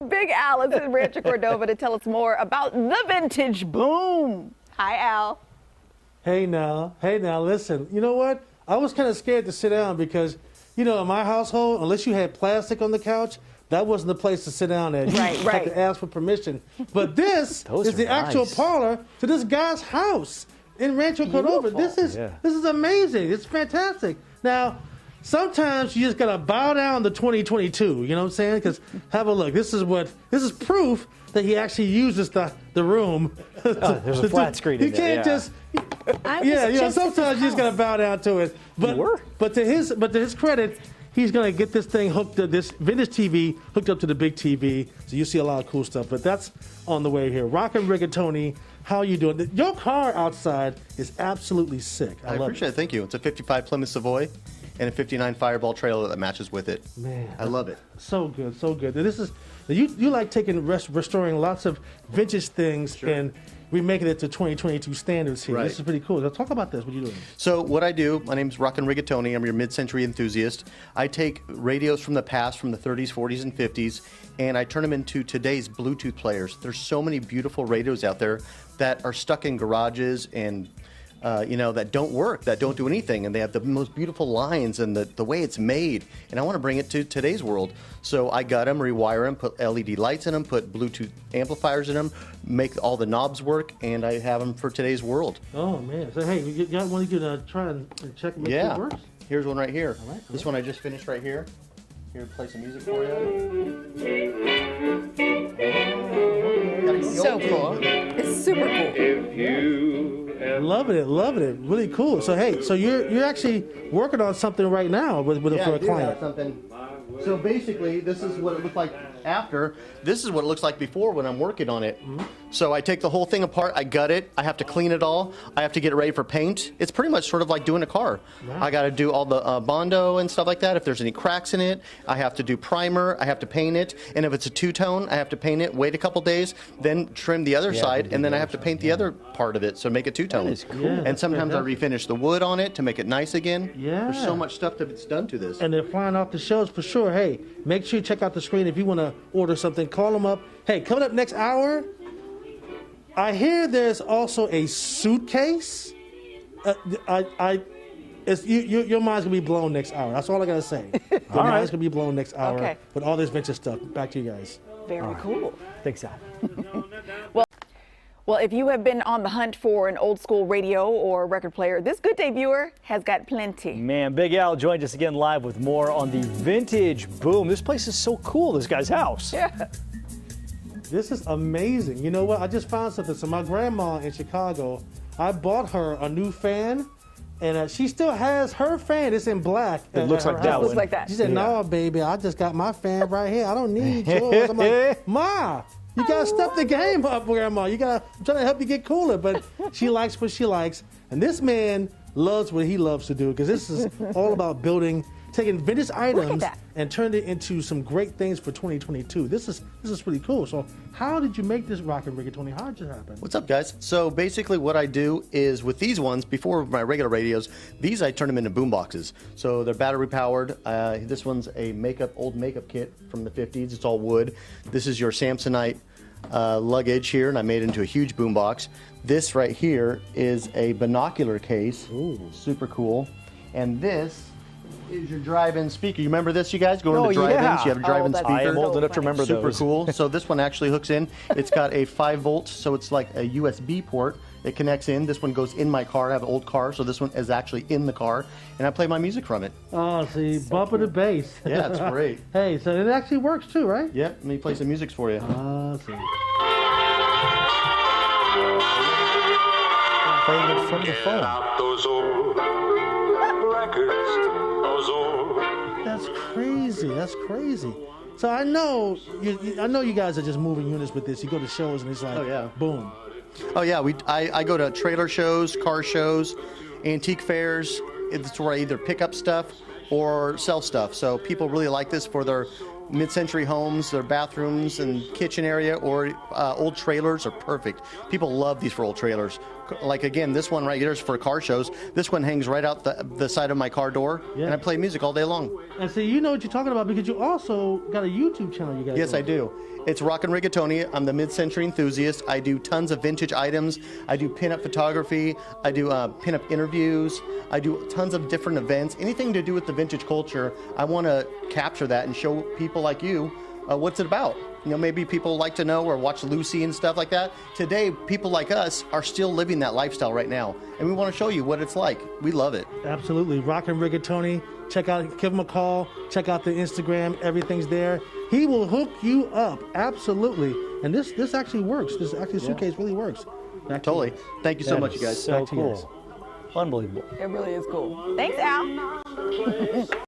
Big Al is in Rancho Cordova to tell us more about the vintage boom. Hi, Al. Hey now, listen, you know what? I was kind of scared to sit down because, in my household, unless you had plastic on the couch, that wasn't the place to sit down at. You had to ask for permission. But this is the actual parlor to this guy's house in Rancho Cordova. This is amazing. It's fantastic. Now, sometimes you just gotta bow down to 2022. You know what I'm saying? Because have a look. This is proof that he actually uses the room. There's a flat screen. You can't just. Sometimes you just gotta bow down to it. But to his credit, he's gonna get this thing hooked up, this vintage TV hooked up to the big TV, so you see a lot of cool stuff. But that's on the way here. Rockin' Rigatoni, how you doing? Your car outside is absolutely sick. I appreciate it. Thank you. It's a 55 Plymouth Savoy and a 59 Fireball trailer that matches with it. Man, I love it. So good, so good. This is you like restoring lots of vintage things and remaking it to 2022 standards here. This is pretty cool. Now talk about this. What are you doing? So what I do, my name's Rockin' Rigatoni. I'm your mid-century enthusiast. I take radios from the past, from the 30s, 40s, and 50s, and I turn them into today's Bluetooth players. There's so many beautiful radios out there that are stuck in garages and that don't work, that don't do anything, and they have the most beautiful lines and the way it's made, and I want to bring it to today's world. So I got them, rewire them, put LED lights in them, put Bluetooth amplifiers in them, make all the knobs work, and I have them for today's world. Oh man! So hey, you got one you can try and check and make sure it works? Here's one right here. All right. This one I just finished right here. Here, play some music for you. So cool. It's super cool. Loving it. Really cool. So hey, so you're actually working on something right now for a client. So basically, this is what it looked like after. This is what it looks like before when I'm working on it. So I take the whole thing apart, I gut it, I have to clean it all, I have to get it ready for paint. It's pretty much sort of like doing a car. I got to do all the Bondo and stuff like that. If there's any cracks in it, I have to do primer, I have to paint it, and if it's a two-tone, I have to paint it, wait a couple days, then trim the other side, and then I have to paint the other part of it, so make it two-tone. That is cool. And sometimes I refinish the wood on it to make it nice again. Yeah. There's so much stuff that's done to this. And they're flying off the shelves for sure. Hey, make sure you check out the screen if you want to order something. Call them up. Hey, coming up next hour, I hear there's also a suitcase. Your mind's gonna be blown next hour. That's all I gotta say. Your mind's gonna be blown next hour with all this vintage stuff. Back to you guys. Very cool. Thanks, Al. Well, if you have been on the hunt for an old school radio or record player, this Good Day viewer has got plenty. Man, Big Al joined us again live with more on the vintage boom. This place is so cool, this guy's house. Yeah. This is amazing. You know what? I just found something. So my grandma in Chicago, I bought her a new fan, and she still has her fan. It's in black. It looks like that one. Looks like that. She said, "No, baby, I just got my fan right here. I don't need yours." I'm like, "Ma, you gotta step the game up, Grandma. I'm trying to help you get cooler." But she likes what she likes, and this man loves what he loves to do, because this is all about taking vintage items and turning it into some great things for 2022. This is pretty cool. So how did you make this Rockin' Rigatoni? How did it happen? What's up, guys? So basically what I do is with these ones, before my regular radios, these I turn them into boom boxes. So they're battery powered. This one's a old makeup kit from the 50s. It's all wood. This is your Samsonite luggage here, and I made it into a huge boom box. This right here is a binocular case. Ooh. Super cool. And this is your drive-in speaker. You remember this, you guys? Going to drive-ins, you have a drive-in speaker. I am old enough to remember those. Super cool. So this one actually hooks in. It's got a 5-volt, so it's like a USB port. It connects in. This one goes in my car. I have an old car, so this one is actually in the car, and I play my music from it. Oh, see, bumping the bass. Yeah, it's great. Hey, so it actually works too, right? Yep, let me play some music for you. See. Playing it from the phone. Those old records, those old. That's crazy. That's crazy. So I know you guys are just moving units with this. You go to shows and it's like, boom. Oh yeah, I go to trailer shows, car shows, antique fairs. It's where I either pick up stuff or sell stuff. So people really like this for their mid-century homes, their bathrooms and kitchen area, or old trailers are perfect. People love these for old trailers. Like, again, this one right here is for car shows. This one hangs right out the side of my car door, and I play music all day long. And see, you know what you're talking about because you also got a YouTube channel you guys. Yes, I do. It's Rockin' Rigatoni. I'm the mid-century enthusiast. I do tons of vintage items. I do pinup photography. I do pinup interviews. I do tons of different events. Anything to do with the vintage culture, I want to capture that and show people like you what's it about. You know, maybe people like to know or watch Lucy and stuff like that. Today, people like us are still living that lifestyle right now, and we want to show you what it's like. We love it. Absolutely. Rockin' Rigatoni. Check out, give him a call. Check out the Instagram. Everything's there. He will hook you up. Absolutely. And this actually works. This actually suitcase really works. Totally. Thank you so much, you guys. So cool. Unbelievable. It really is cool. Thanks, Al.